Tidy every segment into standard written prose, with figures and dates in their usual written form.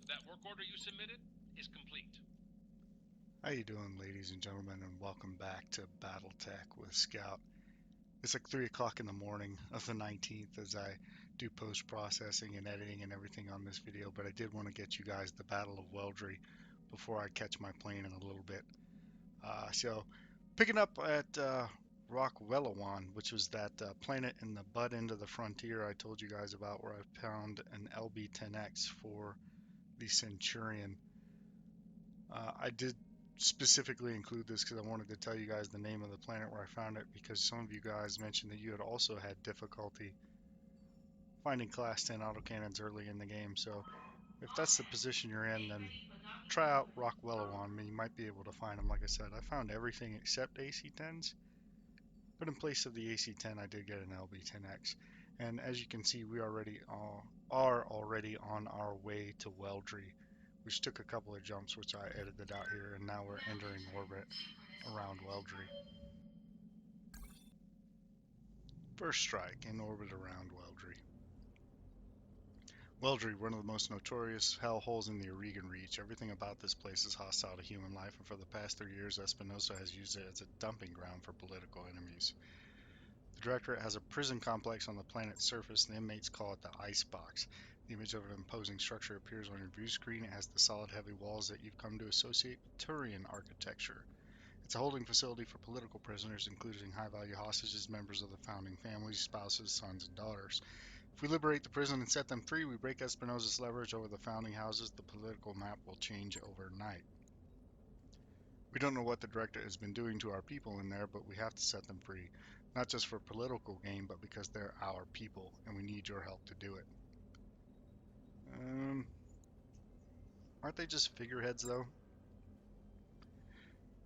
That work order you submitted is complete. How you doing, ladies and gentlemen, and welcome back to BattleTech with Scout. It's like 3 o'clock in the morning of the 19th as I do post-processing and editing and everything on this video, but I did want to get you guys the Battle of Weldry before I catch my plane in a little bit. So, picking up at Rock Wellowan, which was that planet in the butt end of the frontier I told you guys about, where I found an LB-10X for the Centurion. I did specifically include this because I wanted to tell you guys the name of the planet where I found it, because some of you guys mentioned that you had also had difficulty finding Class 10 autocannons early in the game. So if that's the position you're in, then try out Rockwellowan. I mean, you might be able to find them. Like I said, I found everything except AC-10s, but in place of the AC-10, I did get an LB-10X. And as you can see, we already are already on our way to Weldry, which took a couple of jumps, which I edited out here, and now we're entering orbit around Weldry. First strike in orbit around Weldry. Weldry, one of the most notorious hellholes in the Aurigan Reach. Everything about this place is hostile to human life, and for the past 3 years, Espinosa has used it as a dumping ground for political enemies. The Directorate has a prison complex on the planet's surface, and the inmates call it the Icebox. The image of an imposing structure appears on your view screen. It has the solid, heavy walls that you've come to associate with Turian architecture. It's a holding facility for political prisoners, including high-value hostages, members of the founding families, spouses, sons, and daughters. If we liberate the prison and set them free, we break Espinosa's leverage over the founding houses. The political map will change overnight. We don't know what the director has been doing to our people in there, but we have to set them free. Not just for political gain, but because they're our people, and we need your help to do it. Um, aren't they just figureheads, though?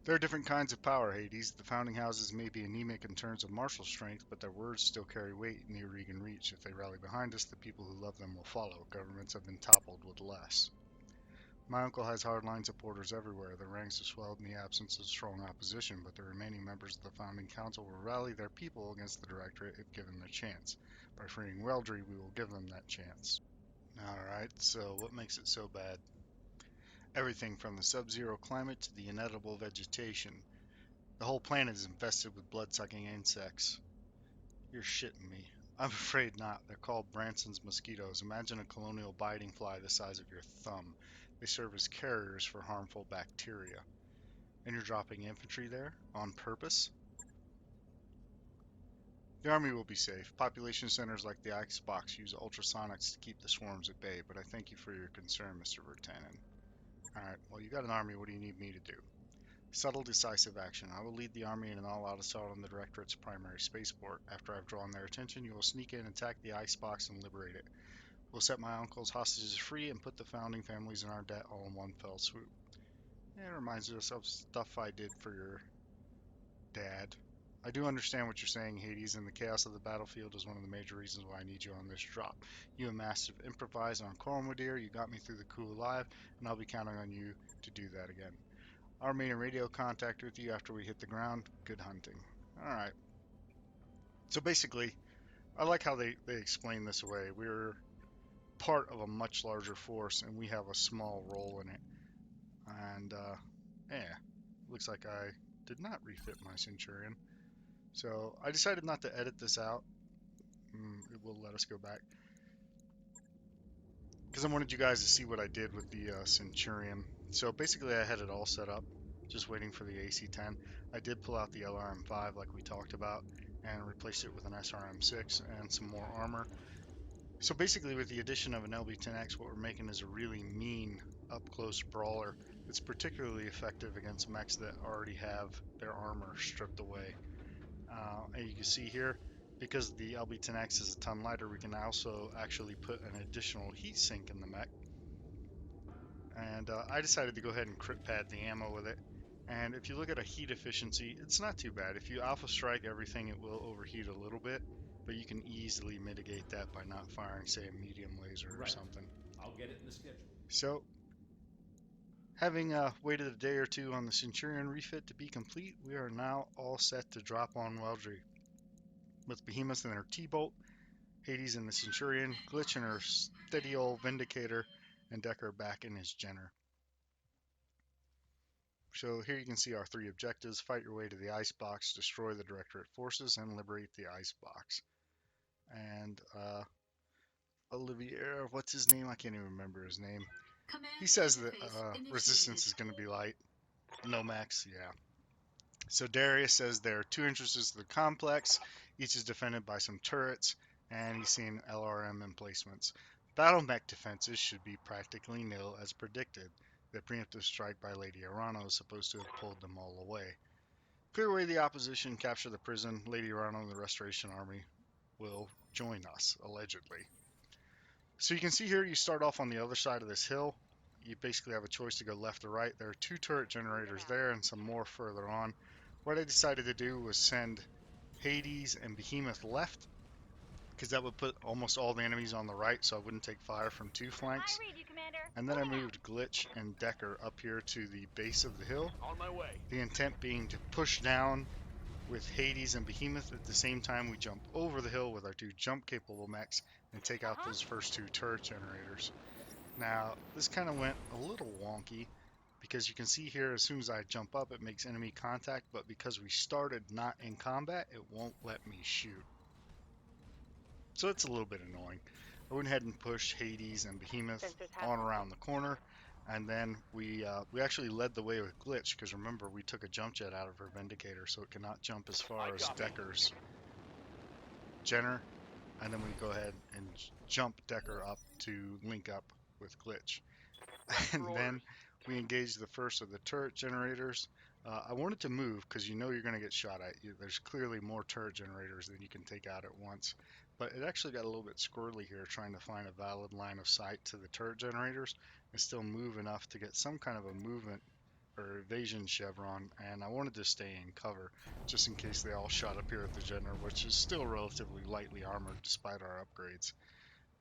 There are different kinds of power, Hades. The founding houses may be anemic in terms of martial strength, but their words still carry weight in the Aurigan Reach. If they rally behind us, the people who love them will follow. Governments have been toppled with less. My uncle has hardline supporters everywhere. Their ranks have swelled in the absence of strong opposition, but the remaining members of the founding council will rally their people against the Directorate if given the chance. By freeing Weldry, we will give them that chance. Alright, so what makes it so bad? Everything from the sub-zero climate to the inedible vegetation. The whole planet is infested with blood-sucking insects. You're shitting me. I'm afraid not. They're called Branson's mosquitoes. Imagine a colonial biting fly the size of your thumb. They serve as carriers for harmful bacteria. And you're dropping infantry there? On purpose? The army will be safe. Population centers like the Icebox use ultrasonics to keep the swarms at bay, but I thank you for your concern, Mr. Vertanen. Alright, well, you got an army. What do you need me to do? Subtle, decisive action. I will lead the army in an all-out assault on the Directorate's primary spaceport. After I've drawn their attention, you will sneak in, attack the icebox, and liberate it. We'll set my uncle's hostages free and put the founding families in our debt all in one fell swoop. It reminds us of stuff I did for your dad. I do understand what you're saying, Hades, and the chaos of the battlefield is one of the major reasons why I need you on this drop. You and Massive improvised on Cormadir, you got me through the coup alive, and I'll be counting on you to do that again. I'll remain in radio contact with you after we hit the ground. Good hunting. Alright. So basically, I like how they explain this away. We're part of a much larger force, and we have a small role in it. And, yeah, looks like I did not refit my Centurion. So I decided not to edit this out. It will let us go back. Because I wanted you guys to see what I did with the Centurion. So basically I had it all set up, just waiting for the AC-10. I did pull out the LRM-5 like we talked about, and replaced it with an SRM-6 and some more armor. So basically with the addition of an LB-10X, what we're making is a really mean up-close brawler that's particularly effective against mechs that already have their armor stripped away. And you can see here, because the LB-10X is a ton lighter, we can also actually put an additional heat sink in the mech. And I decided to go ahead and crit pad the ammo with it. And if you look at a heat efficiency, it's not too bad. If you alpha strike everything, it will overheat a little bit, but you can easily mitigate that by not firing, say, a medium laser or Right. something. I'll get it in the schedule. So, having waited a day or two on the Centurion refit to be complete, we are now all set to drop on Weldry. With Behemoth and her T-Bolt, Hades and the Centurion, Glitch and her steady old Vindicator, and Decker back in his Jenner. So here you can see our 3 objectives: fight your way to the icebox, destroy the Directorate forces, and liberate the icebox. And Olivier, what's his name? I can't even remember his name. He says that resistance is going to be light. Nomax, yeah. So Darius says there are 2 entrances to the complex. Each is defended by some turrets, and he's seen LRM emplacements. Battle mech defenses should be practically nil as predicted. The preemptive strike by Lady Arano is supposed to have pulled them all away. Clear away the opposition, capture the prison. Lady Arano and the Restoration Army will join us, allegedly. So you can see here, you start off on the other side of this hill. You basically have a choice to go left or right. There are 2 turret generators there and some more further on. What I decided to do was send Hades and Behemoth left, because that would put almost all the enemies on the right, so I wouldn't take fire from 2 flanks. I read you, Commander. And then I moved Glitch and Decker up here to the base of the hill. On my way. The intent being to push down with Hades and Behemoth at the same time we jump over the hill with our 2 jump-capable mechs and take out those first 2 turret generators. Now, this kind of went a little wonky, because you can see here, as soon as I jump up, it makes enemy contact, but because we started not in combat, it won't let me shoot. So it's a little bit annoying. I went ahead and pushed Hades and Behemoth on around the corner, and then we actually led the way with Glitch, because remember, we took a jump jet out of her Vindicator, so it cannot jump as far as Decker's Jenner, and then we go ahead and jump Decker up to link up with Glitch. And then we engage the first of the turret generators. I wanted to move because you know you're going to get shot at. There's clearly more turret generators than you can take out at once. But it actually got a little bit squirrely here trying to find a valid line of sight to the turret generators and still move enough to get some kind of a movement or evasion chevron. And I wanted to stay in cover just in case they all shot up here at the Jenner, which is still relatively lightly armored despite our upgrades.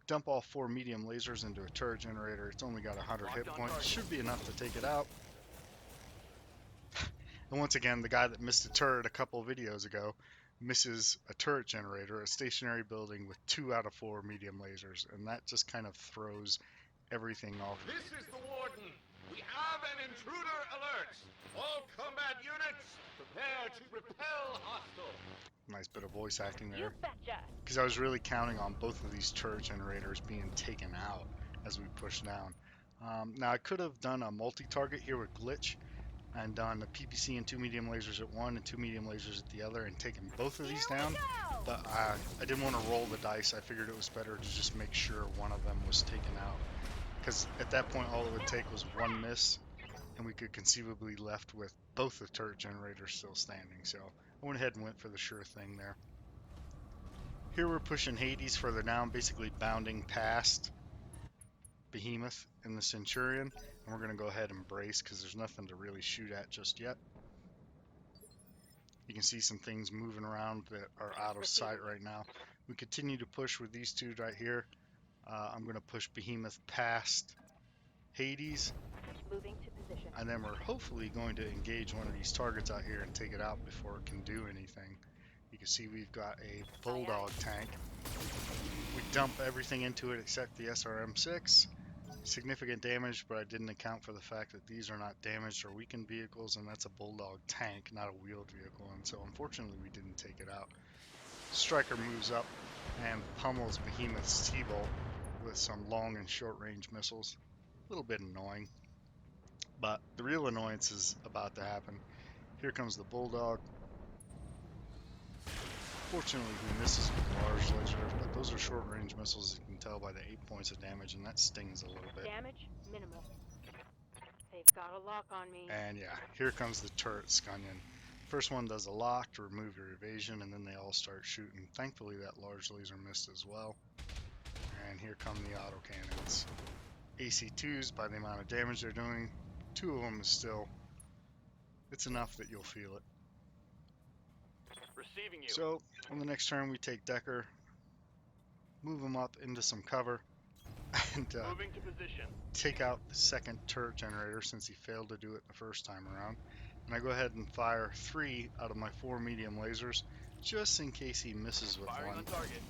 Dump all 4 medium lasers into a turret generator. It's only got 100 hit points. Should be enough to take it out. And once again, the guy that missed a turret a couple videos ago misses a turret generator, a stationary building with 2 out of 4 medium lasers, and that just kind of throws everything off. This is the Warden. We have an intruder alert. All combat units, prepare to repel hostile. Nice bit of voice acting there. You betcha. Because I was really counting on both of these turret generators being taken out as we push down. Now I could have done a multi-target here with Glitch and done the PPC and 2 medium lasers at one and 2 medium lasers at the other and taken both of these down, but I didn't want to roll the dice. I figured it was better to just make sure one of them was taken out, because at that point all it would take was 1 miss and we could conceivably left with both the turret generators still standing. So I went ahead and went for the sure thing there. Here we're pushing Hades further down, basically bounding past Behemoth and the Centurion, and we're going to go ahead and brace because there's nothing to really shoot at just yet. You can see some things moving around that are out of sight right now. We continue to push with these 2 right here. I'm going to push Behemoth past Hades, Moving to position. and then we're hopefully going to engage one of these targets out here and take it out before it can do anything. You can see we've got a Bulldog tank. We dump everything into it except the SRM-6. Significant damage, but I didn't account for the fact that these are not damaged or weakened vehicles, and that's a Bulldog tank, not a wheeled vehicle, and so unfortunately we didn't take it out. Striker moves up and pummels Behemoth's T-Bolt with some long and short range missiles. A little bit annoying, but the real annoyance is about to happen. Here comes the Bulldog. Fortunately, he misses with a large laser, but those are short-range missiles, as you can tell by the 8 points of damage, and that stings a little bit. Damage minimal. They've got a lock on me. And yeah, here comes the turret Scunion. First one does a lock to remove your evasion, and then they all start shooting. Thankfully, that large laser missed as well. And here come the autocannons. AC2s, by the amount of damage they're doing, 2 of them is still, it's enough that you'll feel it. Receiving you. So, on the next turn, we take Decker, move him up into some cover, and Moving to position. take out the second turret generator since he failed to do it the first time around. And I go ahead and fire 3 out of my 4 medium lasers, just in case he misses with Firing one. on target.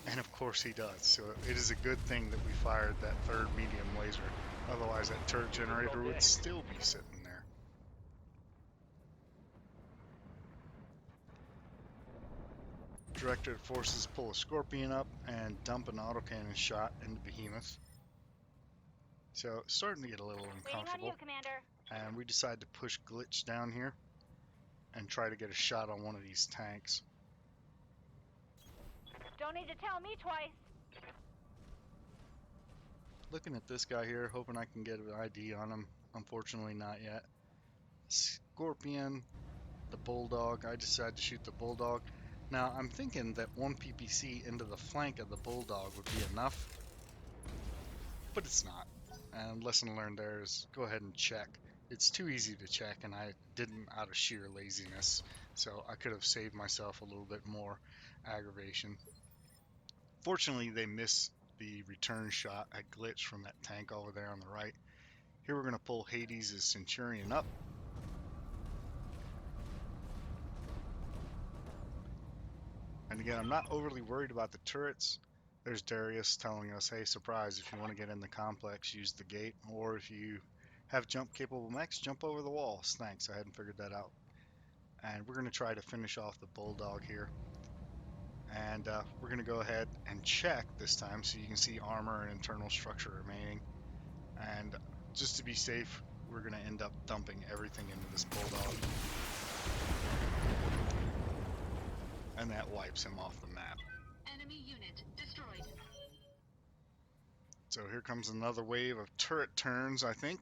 And of course he does. So it is a good thing that we fired that 3rd medium laser. Otherwise, that turret generator would still be sitting there. Directorate forces pull a Scorpion up and dump an autocannon shot into Behemoth. So it's starting to get a little uncomfortable. Waiting on you, Commander. And we decide to push Glitch down here and try to get a shot on one of these tanks. Don't need to tell me twice. Looking at this guy here, hoping I can get an ID on him. Unfortunately, not yet. Scorpion, the Bulldog. I decided to shoot the Bulldog. Now, I'm thinking that one PPC into the flank of the Bulldog would be enough, but it's not. And lesson learned there is go ahead and check. It's too easy to check, and I didn't out of sheer laziness, so I could have saved myself a little bit more aggravation. Fortunately, they missed the return shot at Glitch from that tank over there on the right. Here we're going to pull Hades' Centurion up. And again, I'm not overly worried about the turrets. There's Darius telling us, hey, surprise, if you want to get in the complex, use the gate. Or if you have jump-capable mechs, jump over the walls. Thanks, I hadn't figured that out. And we're going to try to finish off the Bulldog here. And we're going to go ahead and check this time so you can see armor and internal structure remaining. And just to be safe, we're going to end up dumping everything into this Bulldog. And that wipes him off the map. Enemy unit destroyed. So here comes another wave of turret turns, I think.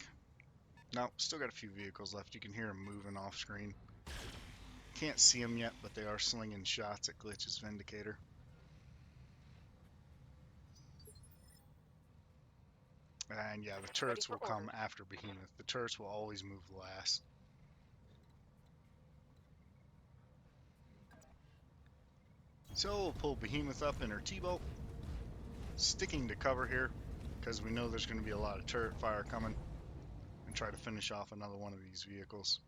No, still got a few vehicles left. You can hear them moving off screen. Can't see them yet, but they are slinging shots at Glitch's Vindicator. And yeah, the turrets will come after Behemoth. The turrets will always move last. So we'll pull Behemoth up in her T-boat, sticking to cover here, because we know there's going to be a lot of turret fire coming, and try to finish off another one of these vehicles.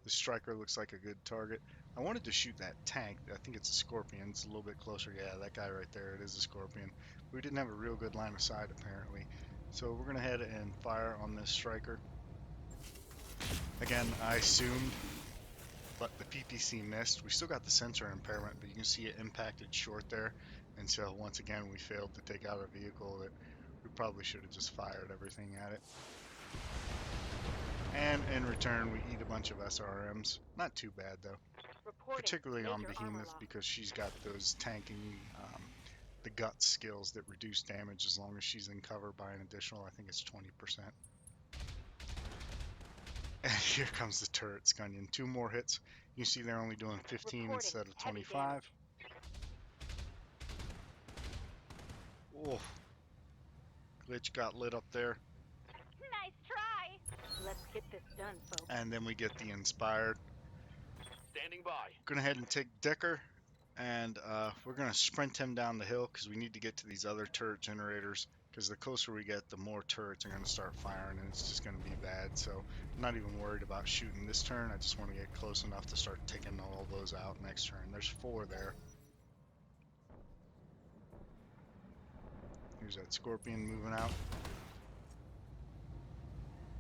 The Striker looks like a good target. I wanted to shoot that tank. I think it's a Scorpion. It's a little bit closer. Yeah, that guy right there, it is a Scorpion. We didn't have a real good line of sight, apparently. So we're going to head and fire on this Striker. Again, I assumed, but the PPC missed. We still got the sensor impairment, but you can see it impacted short there. And so once again, we failed to take out a vehicle that we probably should have just fired everything at it. And in return, we eat a bunch of SRMs. Not too bad, though. Particularly on Behemoth, because she's got those tanking, the guts skills that reduce damage as long as she's in cover by an additional, I think it's 20%. And here comes the turret Scunion. 2 more hits. You see they're only doing 15 instead of 25. Oh, Glitch got lit up there. Nice try. Let's get this done, folks. And then we get the Inspired. Standing by. Gonna head and take Decker, and we're gonna sprint him down the hill because we need to get to these other turret generators, because the closer we get, the more turrets are gonna start firing, and it's just gonna be bad. So I'm not even worried about shooting this turn. I just want to get close enough to start taking all those out next turn. There's 4 there. Here's that Scorpion moving out.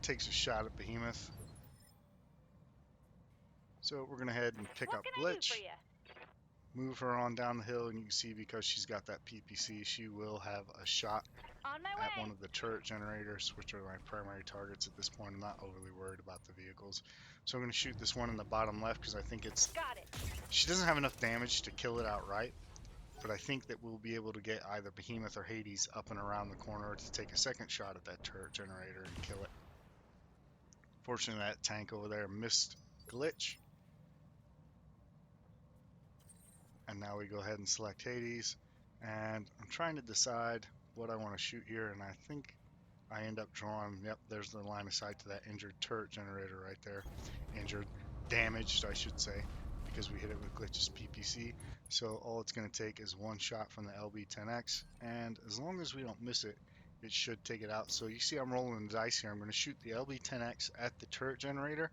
Takes a shot at Behemoth. So we're gonna head and pick up Glitch, move her on down the hill, and you can see because she's got that PPC, she will have a shot at one of the turret generators, which are my primary targets at this point. I'm not overly worried about the vehicles. So I'm gonna shoot this one in the bottom left because I think it's... She doesn't have enough damage to kill it outright, but I think that we'll be able to get either Behemoth or Hades up and around the corner to take a second shot at that turret generator and kill it. Fortunately, that tank over there missed Glitch. And now we go ahead and select Hades, and I'm trying to decide what I want to shoot here, and I think I end up drawing, yep, there's the line of sight to that injured turret generator right there. Injured, damaged, I should say, because we hit it with Glitch's PPC. So all it's going to take is 1 shot from the LB-10X, and as long as we don't miss it, it should take it out. So you see I'm rolling the dice here. I'm going to shoot the LB-10X at the turret generator,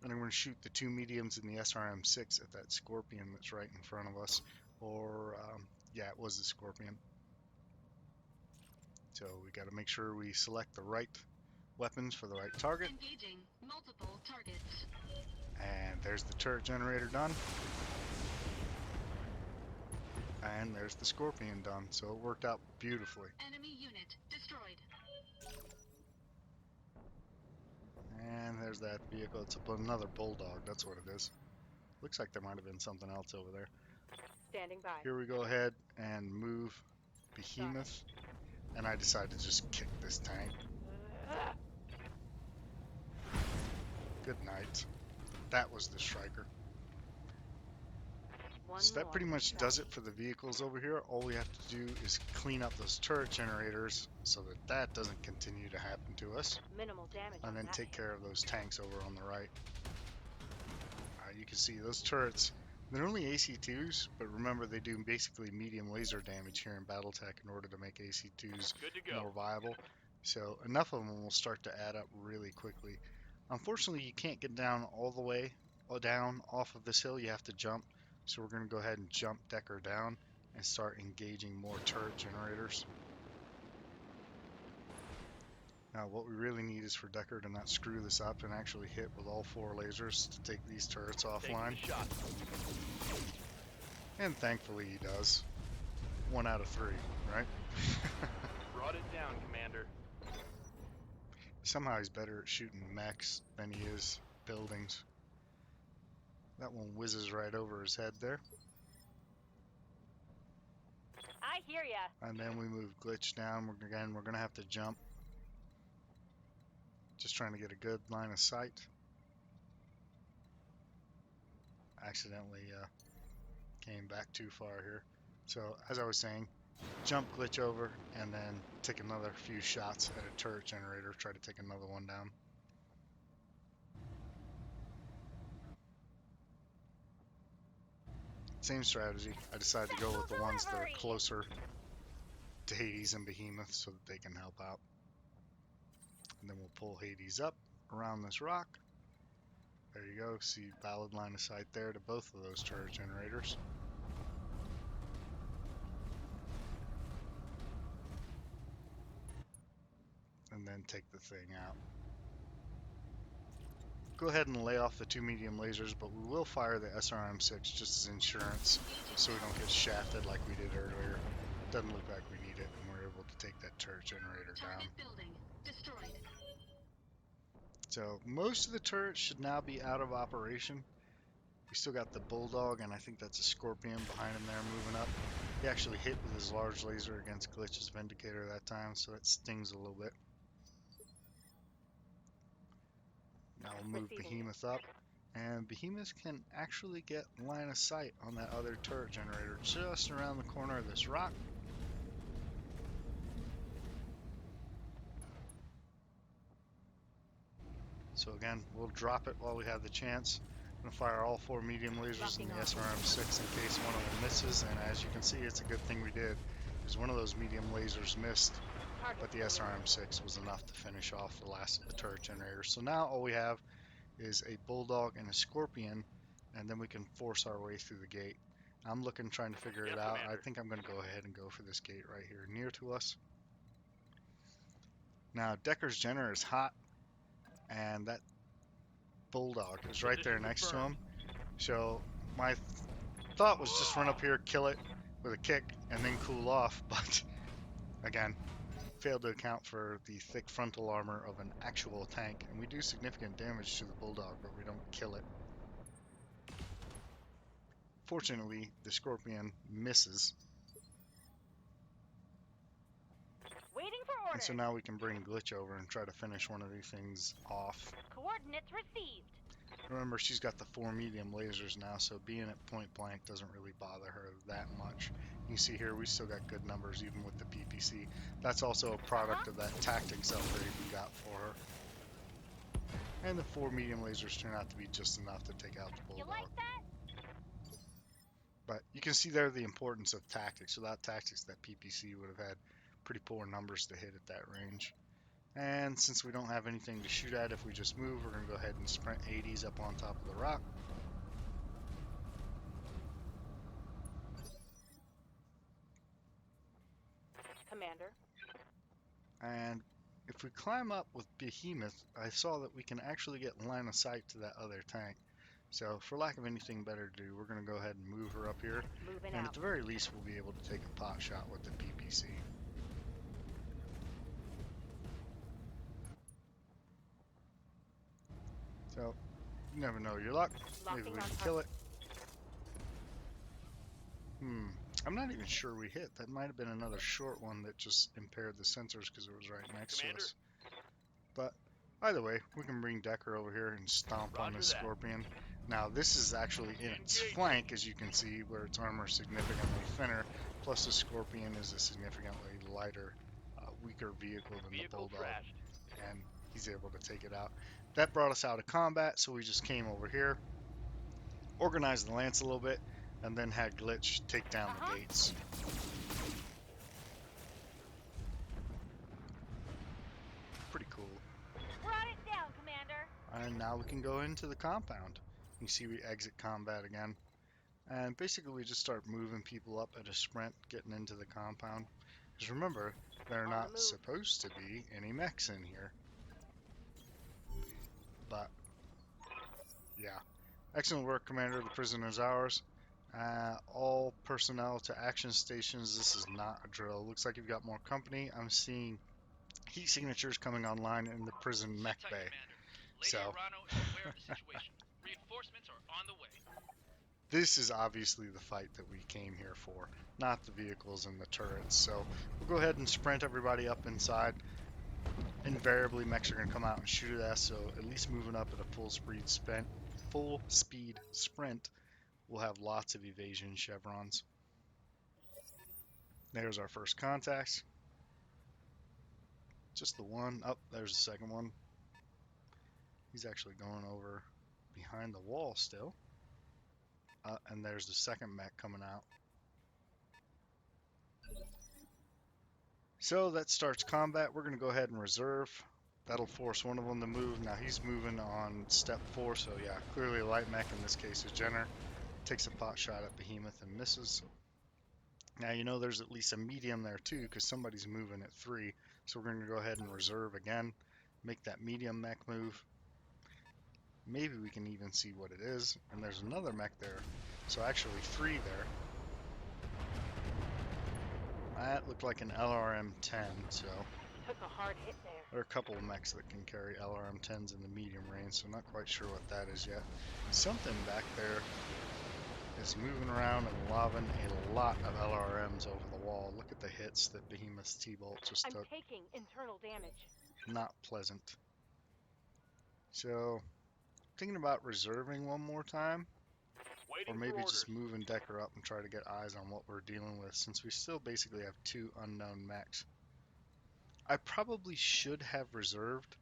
and I'm going to shoot the 2 mediums in the SRM-6 at that Scorpion that's right in front of us. Or, yeah, it was the Scorpion. So we got to make sure we select the right weapons for the right target. Engaging multiple targets. And there's the turret generator done. And there's the Scorpion done. So it worked out beautifully. Enemy unit destroyed. And there's that vehicle. It's another Bulldog. That's what it is. Looks like there might have been something else over there. Standing by. Here we go ahead and move Behemoth. And I decided to just kick this tank. Good night. That was the Striker. So that pretty much does it for the vehicles over here. All we have to do is clean up those turret generators so that that doesn't continue to happen to us. Minimal damage. And then take care of those tanks over on the right. You can see those turrets, they're only AC2s, but remember they do basically medium laser damage here in BattleTech in order to make AC2s Good to go. more viable. So enough of them will start to add up really quickly. Unfortunately, you can't get down all the way down off of this hill. You have to jump. So we're going to go ahead and jump Decker down and start engaging more turret generators. Now what we really need is for Decker to not screw this up and actually hit with all 4 lasers to take these turrets offline. Taking the shot. And thankfully he does. 1 out of 3, right? Brought it down, Commander. Somehow he's better at shooting mechs than he is buildings. That one whizzes right over his head there. I hear ya. And then we move Glitch down. We're going to have to jump. Just trying to get a good line of sight. Accidentally came back too far here. So as I was saying, jump Glitch over and then take another few shots at a turret generator. Try to take another one down. Same strategy. I decided to go with the ones that are closer to Hades and Behemoth so that they can help out. And then we'll pull Hades up around this rock. There you go. See valid line of sight there to both of those turret generators. And then take the thing out. Go ahead and lay off the 2 medium lasers, but we will fire the SRM-6 just as insurance so we don't get shafted like we did earlier. Doesn't look like we need it, and we're able to take that turret generator down. Target building destroyed. So most of the turrets should now be out of operation. We still got the Bulldog, and I think that's a Scorpion behind him there moving up. He actually hit with his large laser against Glitch's Vindicator that time, so it stings a little bit. Now we'll move Behemoth up, and Behemoth can actually get line of sight on that other turret generator just around the corner of this rock. So again, we'll drop it while we have the chance. I'm going to fire all 4 medium lasers in the SRM-6 in case one of them misses, and as you can see, it's a good thing we did, because one of those medium lasers missed, but the SRM-6 was enough to finish off the last of the turret generators. So now all we have is a Bulldog and a Scorpion, and then we can force our way through the gate. I'm trying to figure it out. I think I'm going to go ahead and go for this gate right here near to us. Now Decker's generator is hot, and that Bulldog is right there next to him. So my thought was just run up here, kill it with a kick, and then cool off. But again, failed to account for the thick frontal armor of an actual tank. And we do significant damage to the Bulldog, but we don't kill it. Fortunately, the Scorpion misses. Waiting for And orders. so now we can bring Glitch over and try to finish one of these things off. Coordinates received. Remember, she's got the 4 medium lasers now, so being at point blank doesn't really bother her that much. You see here, we still got good numbers even with the PPC. That's also a product of that tactics upgrade we got for her. And the 4 medium lasers turn out to be just enough to take out the You Bulldog. like that? But you can see there the importance of tactics. Without tactics, that PPC would have had pretty poor numbers to hit at that range. And since we don't have anything to shoot at, if we just move, we're going to go ahead and sprint 80s up on top of the rock. Commander. if we climb up with Behemoth, I saw that we can actually get line of sight to that other tank. So for lack of anything better to do, we're going to go ahead and move her up here. Moving And out. at the very least, we'll be able to take a pot shot with the PPC. So, you never know your luck. Maybe Locking we on can kill it. I'm not even sure we hit. That might have been another short one that just impaired the sensors because it was right next Commander? to us. But either way, we can bring Decker over here and stomp on Roger this that. Scorpion. Now this is actually in its Engaging. flank, as you can see, where its armor is significantly thinner. Plus the Scorpion is a significantly lighter, weaker vehicle than the Bulldog. Trashed. And he's able to take it out. That brought us out of combat, so we just came over here, organized the lance a little bit, and then had Glitch take down the gates. Pretty cool. Brought it down, Commander. And now we can go into the compound. You see we exit combat again. And basically we just start moving people up at a sprint, getting into the compound. Because remember, there are On the not move. supposed to be any mechs in here. But, yeah. Excellent work, Commander. The prison is ours. All personnel to action stations. This is not a drill. Looks like you've got more company. I'm seeing heat signatures coming online in the prison mech Sit tight, bay. Commander. Lady So. Arano is aware of the situation. Reinforcements are on the way. This is obviously the fight that we came here for, not the vehicles and the turrets. So we'll go ahead and sprint everybody up inside. Invariably, mechs are going to come out and shoot at us, so at least moving up at a full speed sprint, we'll have lots of evasion chevrons. There's our first contact. Just the one. Oh, there's the second one. He's actually going over behind the wall still. And there's the second mech coming out. So that starts combat. We're going to go ahead and reserve. That'll force one of them to move. Now he's moving on step 4, so yeah, clearly a light mech, in this case is Jenner. Takes a pot shot at Behemoth and misses. Now you know there's at least a medium there too, because somebody's moving at 3. So we're going to go ahead and reserve again. Make that medium mech move. Maybe we can even see what it is. And there's another mech there. So actually 3 there. That looked like an LRM-10, so Took a hard hit there. there are a couple of mechs that can carry LRM-10s in the medium range, so I'm not quite sure what that is yet. Something back there is moving around and lobbing a lot of LRMs over the wall. Look at the hits that Behemoth's T-Bolt just I'm took. taking internal damage. Not pleasant. So, thinking about reserving one more time. Or maybe just moving Decker up and try to get eyes on what we're dealing with, since we still basically have 2 unknown mechs. I probably should have reserved,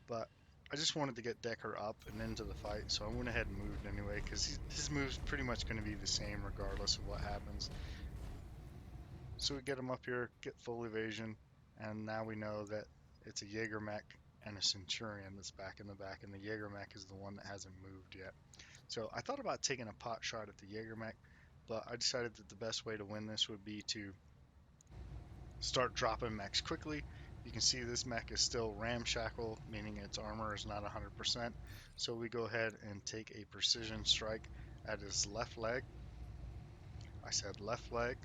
but I just wanted to get Decker up and into the fight, so I went ahead and moved anyway, because his move's pretty much going to be the same regardless of what happens. So we get him up here, get full evasion, and now we know that it's a Jaeger mech and a Centurion that's back in the back, and the Jaeger mech is the one that hasn't moved yet. So I thought about taking a pot shot at the Jaeger mech, but I decided that the best way to win this would be to start dropping mechs quickly. You can see this mech is still ramshackle, meaning its armor is not 100%. So we go ahead and take a precision strike at his left leg. I said left leg.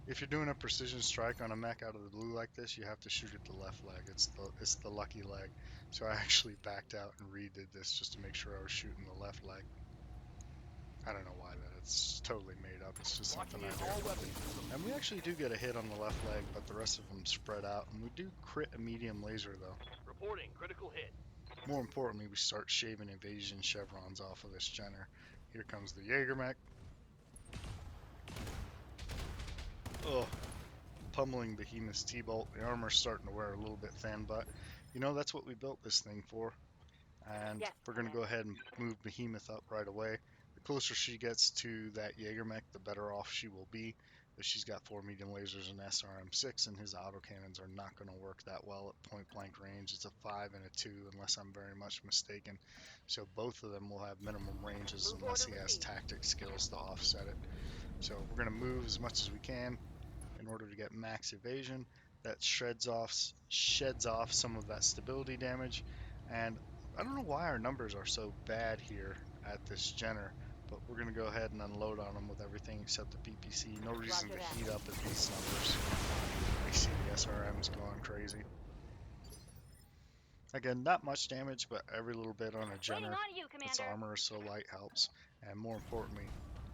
If you're doing a precision strike on a mech out of the blue like this, you have to shoot at the left leg. It's the lucky leg. So I actually backed out and redid this just to make sure I was shooting the left leg. I don't know why that. It's totally made up. It's just something I do. And we actually do get a hit on the left leg, but the rest of them spread out. And we do crit a medium laser though. Reporting critical hit. More importantly, we start shaving evasion chevrons off of this Jenner. Here comes the Jaeger mech. Ugh. Pummeling Behemoth's T-Bolt. The armor's starting to wear a little bit thin, but you know, that's what we built this thing for. And Yes, we're going to go Commander. ahead and move Behemoth up right away. The closer she gets to that Jaeger mech, the better off she will be. But she's got 4 medium lasers and SRM-6, and his autocannons are not going to work that well at point blank range. It's a 5 and a 2, unless I'm very much mistaken. So both of them will have minimum ranges Move unless he order has received. tactic skills to offset it. So we're going to move as much as we can in order to get max evasion. That sheds off some of that stability damage, and I don't know why our numbers are so bad here at this Jenner, but we're going to go ahead and unload on them with everything except the PPC. No reason Roger to that. heat up at these numbers. I see the SRM's going crazy. Again, not much damage, but every little bit on a Waiting Jenner, on you, its Commander. armor is so light helps, and more importantly,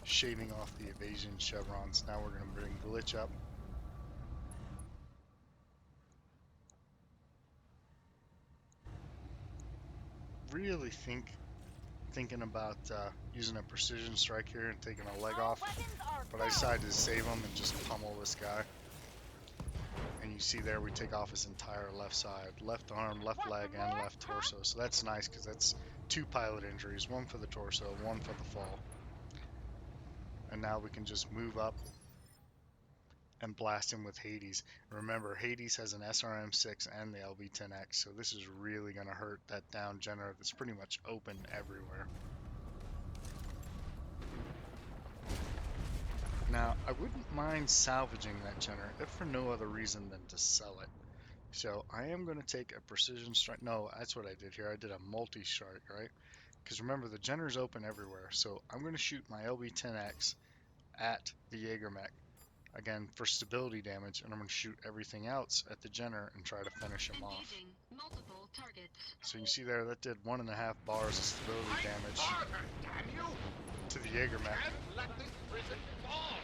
shaving off the evasion chevrons. Now we're going to bring Glitch up. Really thinking about using a precision strike here and taking a leg All off, weapons are but I go. decided to save him and just pummel this guy. And you see there we take off his entire left side, left arm, left Want leg, some and more, left huh? torso. So that's nice because that's 2 pilot injuries, 1 for the torso, 1 for the fall. And now we can just move up and blast him with Hades. Remember, Hades has an SRM-6 and the LB-10X, so this is really going to hurt that down Jenner that's pretty much open everywhere. Now, I wouldn't mind salvaging that Jenner if for no other reason than to sell it. So I am going to take a precision strike. No, that's what I did here. I did a multi-strike, right? Because remember, the Jenner's open everywhere. So I'm going to shoot my LB-10X at the Jaegermech, again, for stability damage, and I'm going to shoot everything else at the Jenner and try to finish him off. Engaging multiple targets. So you see there, that did 1.5 bars of stability damage Harder, damn you! to the Jaegermech, Can't let this prison fall!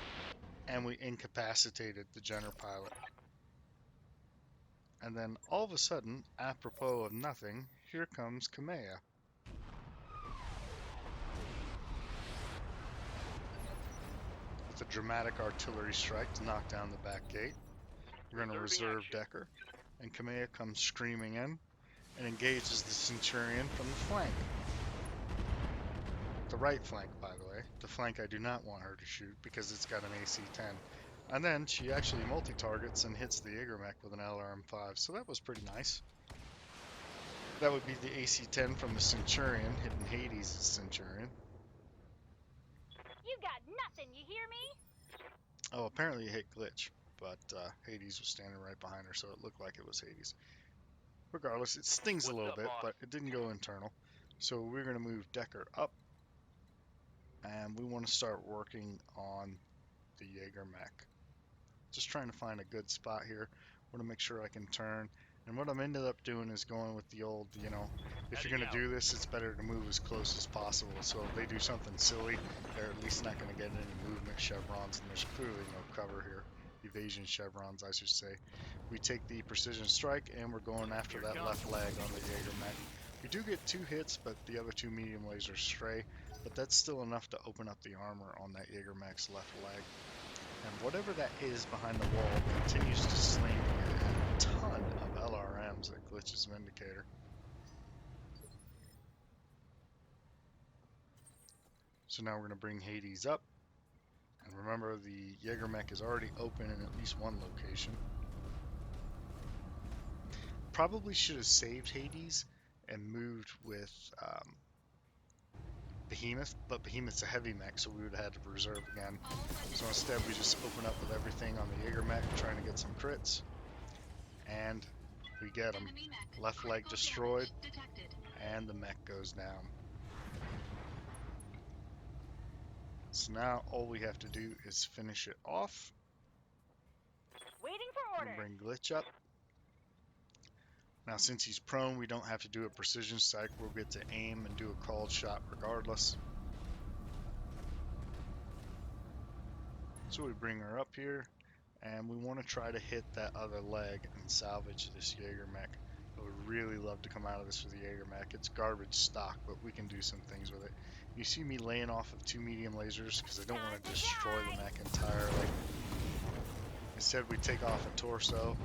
and we incapacitated the Jenner pilot. And then all of a sudden, apropos of nothing, here comes Kamea. With a dramatic artillery strike to knock down the back gate. We're going to reserve Decker, and Kamea comes screaming in and engages the Centurion from the flank. The right flank, by the way. The flank I do not want her to shoot because it's got an AC-10. And then she actually multi-targets and hits the Jaegermech with an LRM-5, so that was pretty nice. That would be the AC-10 from the Centurion hitting Hades' Centurion. You got nothing, you hear me? Oh, apparently it hit Glitch, but Hades was standing right behind her, so it looked like it was Hades. Regardless, it stings a little bit, but it didn't go internal. So we're going to move Decker up, and we want to start working on the Jaegermech. Just trying to find a good spot here. Want to make sure I can turn. And what I'm ended up doing is going with the old, if you're going to do this, it's better to move as close as possible. So if they do something silly, they're at least not going to get any movement chevrons, and there's clearly no cover here. Evasion chevrons, I should say. We take the precision strike, and we're going after that left leg on the Jaegermech. We do get 2 hits, but the other 2 medium lasers stray, but that's still enough to open up the armor on that Jaegermech's left leg. And whatever that is behind the wall continues to sling a ton of LRMs at Glitch's Vindicator. So now we're going to bring Hades up. And remember, the Jaegermech is already open in at least one location. Probably should have saved Hades and moved with Behemoth, but Behemoth's a heavy mech, so we would have had to reserve again. So instead we just open up with everything on the Jaegermech, trying to get some crits, and we get them. Left leg destroyed, and the mech goes down. So now all we have to do is finish it off. Waiting for And orders. bring Glitch up. Now since he's prone, we don't have to do a precision strike. We'll get to aim and do a called shot regardless. So we bring her up here, and we want to try to hit that other leg and salvage this Jaegermech. I would really love to come out of this with the Jaegermech. It's garbage stock, but we can do some things with it. You see me laying off of 2 medium lasers because I don't want to destroy the mech entirely. Instead we take off a torso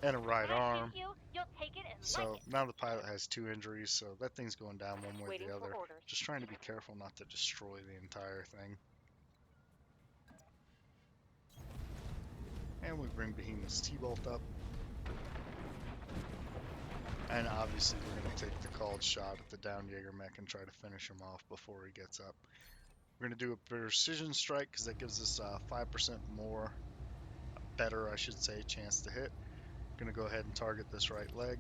and a right arm. You'll take it and So like it. now the pilot has 2 injuries, so that thing's going down one way or Waiting the for other. orders. Just trying to be careful not to destroy the entire thing. And we bring Behemoth's T-Bolt up. And obviously we're going to take the called shot at the down Jaegermech and try to finish him off before he gets up. We're going to do a precision strike because that gives us 5% more better, I should say, chance to hit. Gonna go ahead and target this right leg.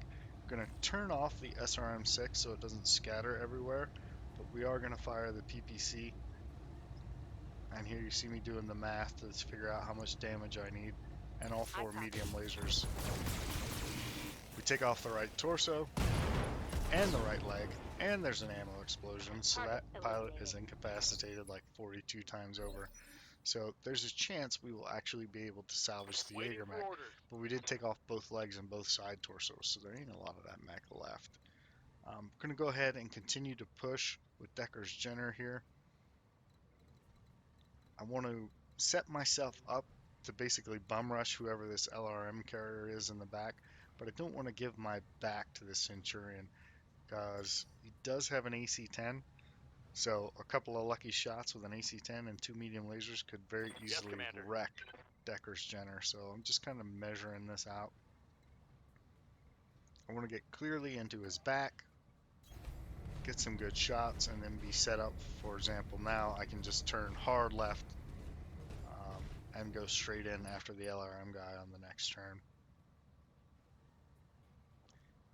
Gonna turn off the SRM-6 so it doesn't scatter everywhere, but we are gonna fire the PPC. And here you see me doing the math to figure out how much damage I need, and all 4 medium lasers. We take off the right torso and the right leg, and there's an ammo explosion, so that pilot is incapacitated like 42 times over. So there's a chance we will actually be able to salvage the Waiting Jaeger for mech, orders. but we did take off both legs and both side torsos, so there ain't a lot of that mech left. I'm going to go ahead and continue to push with Decker's Jenner here. I want to set myself up to basically bum rush whoever this LRM carrier is in the back, but I don't want to give my back to the Centurion because he does have an AC-10, so a couple of lucky shots with an AC-10 and 2 medium lasers could very easily wreck Decker's Jenner, so I'm just kind of measuring this out. I want to get clearly into his back, get some good shots, and then be set up. For example, now I can just turn hard left and go straight in after the LRM guy on the next turn.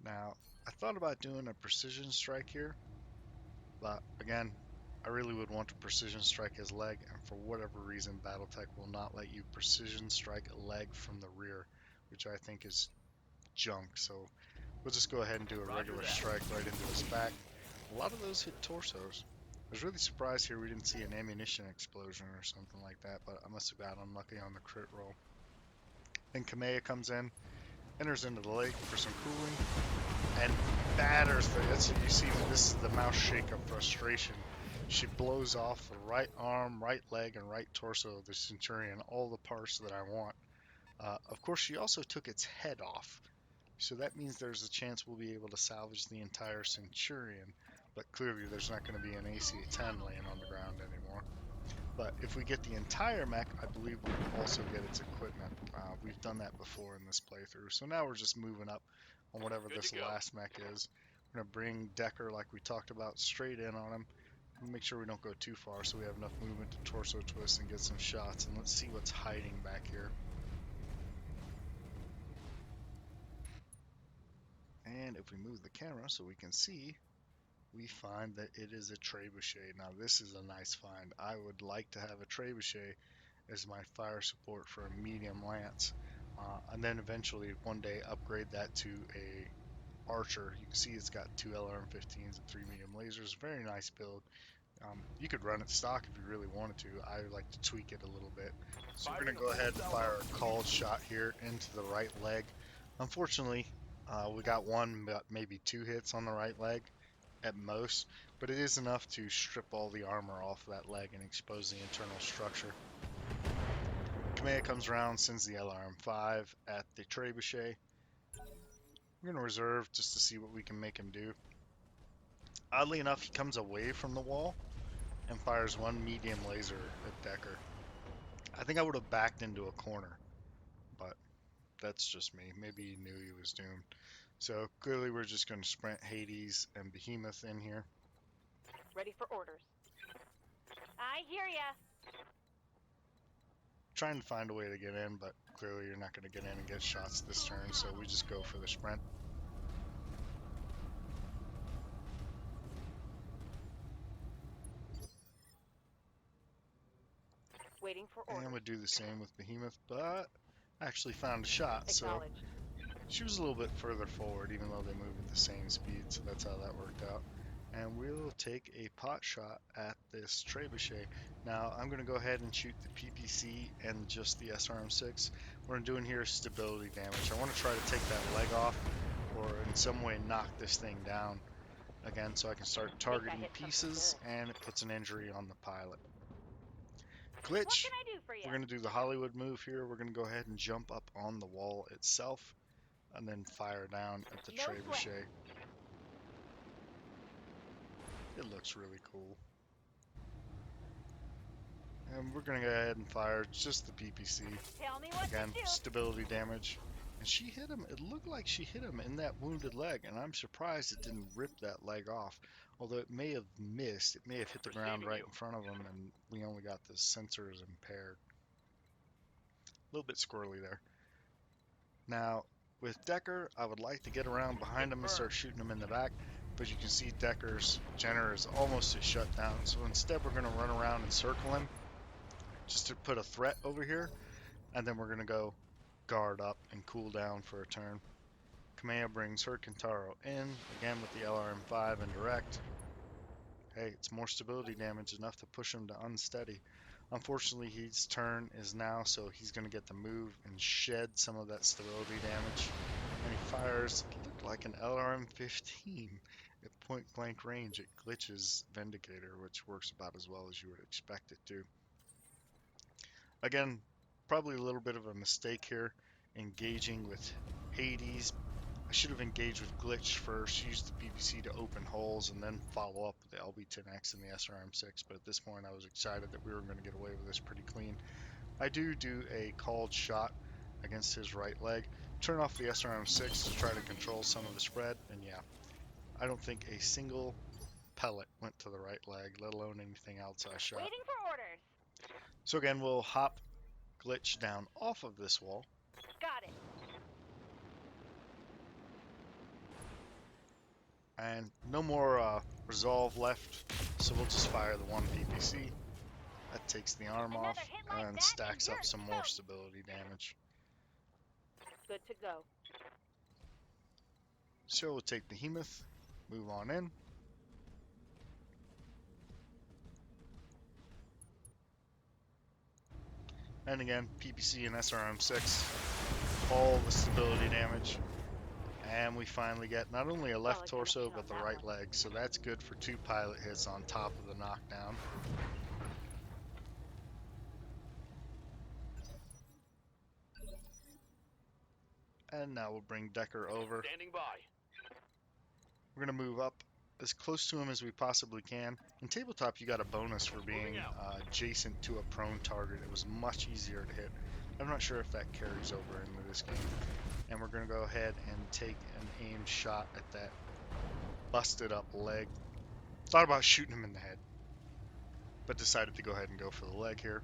Now, I thought about doing a precision strike here, but again, I really would want to precision strike his leg, and for whatever reason, BattleTech will not let you precision strike a leg from the rear, which I think is junk. So we'll just go ahead and do a regular strike right into his back. A lot of those hit torsos. I was really surprised here we didn't see an ammunition explosion or something like that, but I must have got unlucky on the crit roll. Then Kamea comes in, enters into the lake for some cooling, and batters the, that's what you see, this is the mouse shake of frustration. She blows off the right arm, right leg, and right torso of the Centurion, all the parts that I want. Of course, she also took its head off, so that means there's a chance we'll be able to salvage the entire Centurion, but clearly there's not going to be an AC-10 laying on the ground anymore. But if we get the entire mech, I believe we'll also get its equipment. We've done that before in this playthrough, so now we're just moving up on whatever this last mech is. We're going to bring Decker, like we talked about, straight in on him. Make sure we don't go too far so we have enough movement to torso twist and get some shots, and let's see what's hiding back here. And if we move the camera so we can see, we find that it is a trebuchet. Now this is a nice find. I would like to have a trebuchet as my fire support for a medium lance, and then eventually one day upgrade that to a archer. You can see it's got 2 LRM-15s and 3 medium lasers. Very nice build. You could run it stock if you really wanted to. I like to tweak it a little bit. So we're going to go ahead and fire a called shot here into the right leg. Unfortunately, we got one, maybe 2 hits on the right leg at most, but it is enough to strip all the armor off that leg and expose the internal structure. Kamea comes around, sends the LRM-5 at the trebuchet. We're going to reserve just to see what we can make him do. Oddly enough, he comes away from the wall and fires 1 medium laser at Decker. I think I would have backed into a corner, but that's just me. Maybe he knew he was doomed. So clearly we're just going to sprint Hades and Behemoth in here. Ready for orders. I hear ya. Trying to find a way to get in, but clearly you're not going to get in and get shots this turn, so we just go for the sprint. Waiting for orders. And we'll do the same with Behemoth, but I actually found a shot, so she was a little bit further forward, even though they move at the same speed, so that's how that worked out. And we'll take a pot shot at this trebuchet. Now, I'm going to go ahead and shoot the PPC and just the SRM-6. What I'm doing here is stability damage. I want to try to take that leg off, or in some way knock this thing down again, so I can start targeting pieces, and it puts an injury on the pilot. Glitch. We're going to do the Hollywood move here. We're going to go ahead and jump up on the wall itself and then fire down at the trebuchet. It looks really cool. And we're going to go ahead and fire just the PPC. Again, stability damage. And she hit him. It looked like she hit him in that wounded leg, and I'm surprised it didn't rip that leg off. Although it may have missed. It may have hit the ground right in front of him, and we only got the sensors impaired. little bit squirrely there. Now, with Decker, I would like to get around behind him and start shooting him in the back, but you can see Decker's Jenner is almost shut down. So instead, we're going to run around and circle him just to put a threat over here, and then we're going to go guard up and cool down for a turn. Kamea brings her Kintaro in, again with the LRM-5 and direct. Hey, it's more stability damage, enough to push him to unsteady. Unfortunately, his turn is now, so he's going to get the move and shed some of that stability damage. And he fires, it looked like an LRM-15 at point blank range. It glitches Vindicator, which works about as well as you would expect it to. Again, probably a little bit of a mistake here, engaging with Hades. I should have engaged with Glitch first, used the PPC to open holes, and then follow up with the LB-10X and the SRM-6, but at this point I was excited that we were going to get away with this pretty clean. I do a called shot against his right leg, turn off the SRM-6 to try to control some of the spread, and yeah, I don't think a single pellet went to the right leg, let alone anything else I shot. Waiting for orders. So again, we'll hop Glitch down off of this wall. Got it. And no more resolve left, so we'll just fire the one PPC. That takes the arm off and stacks up some more stability damage. Good to go. So we'll take the Behemoth, move on in. And again, PPC and SRM-6, all the stability damage. And we finally get not only a left torso, but the right leg. So that's good for 2 pilot hits on top of the knockdown. And now we'll bring Decker over. Standing by. We're going to move up as close to him as we possibly can. In tabletop, you got a bonus for being adjacent to a prone target. It was much easier to hit. I'm not sure if that carries over into this game. And we're going to go ahead and take an aimed shot at that busted up leg. Thought about shooting him in the head, but decided to go ahead and go for the leg here.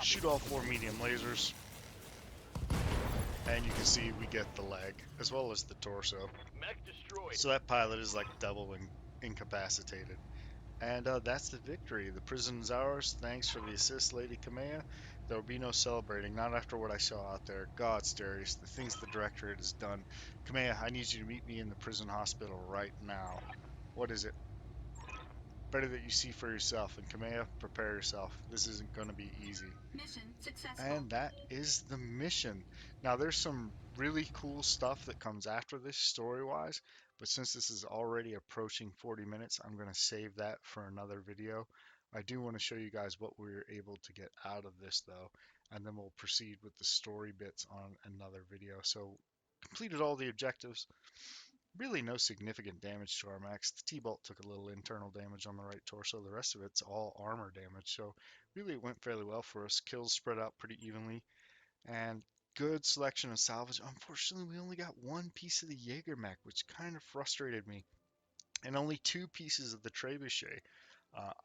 Shoot all 4 medium lasers. And you can see we get the leg, as well as the torso. Mech destroyed. So that pilot is like double incapacitated. And that's the victory. The prison's ours. Thanks for the assist, Lady Kamea. There will be no celebrating, not after what I saw out there. God, Darius, the things the Directorate has done. Kamea, I need you to meet me in the prison hospital right now. What is it? Better that you see for yourself. And Kamea, prepare yourself. This isn't going to be easy. Mission successful. And that is the mission. Now, there's some really cool stuff that comes after this story-wise, but since this is already approaching 40 minutes, I'm going to save that for another video. I do want to show you guys what we were able to get out of this, though, and then we'll proceed with the story bits on another video. So, completed all the objectives. Really no significant damage to our mechs. The T-Bolt took a little internal damage on the right torso. The rest of it's all armor damage. So really it went fairly well for us. Kills spread out pretty evenly. And good selection of salvage. Unfortunately, we only got 1 piece of the Jaeger mech, which kind of frustrated me. And only 2 pieces of the Trebuchet.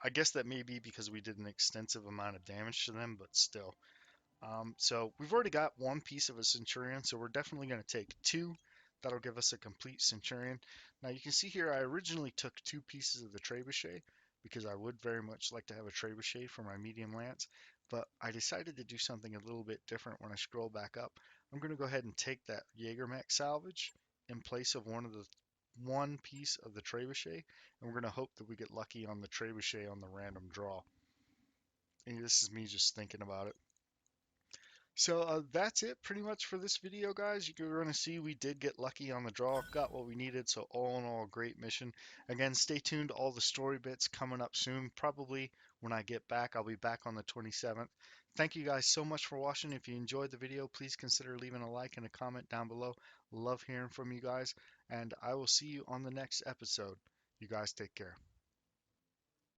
I guess that may be because we did an extensive amount of damage to them, but still. So we've already got 1 piece of a Centurion, so we're definitely going to take 2. That'll give us a complete Centurion. Now you can see here I originally took 2 pieces of the Trebuchet because I would very much like to have a Trebuchet for my medium lance, but I decided to do something a little bit different when I scroll back up. I'm going to go ahead and take that Jaeger mech salvage in place of 1 piece of the Trebuchet, and we're going to hope that we get lucky on the Trebuchet on the random draw. And this is me just thinking about it. So that's it pretty much for this video, guys. You're going to see we did get lucky on the draw, got what we needed, so all in all, great mission. Again, stay tuned, all the story bits coming up soon. Probably when I get back, I'll be back on the 27th. Thank you guys so much for watching. If you enjoyed the video, please consider leaving a like and a comment down below. Love hearing from you guys, and I will see you on the next episode. You guys take care.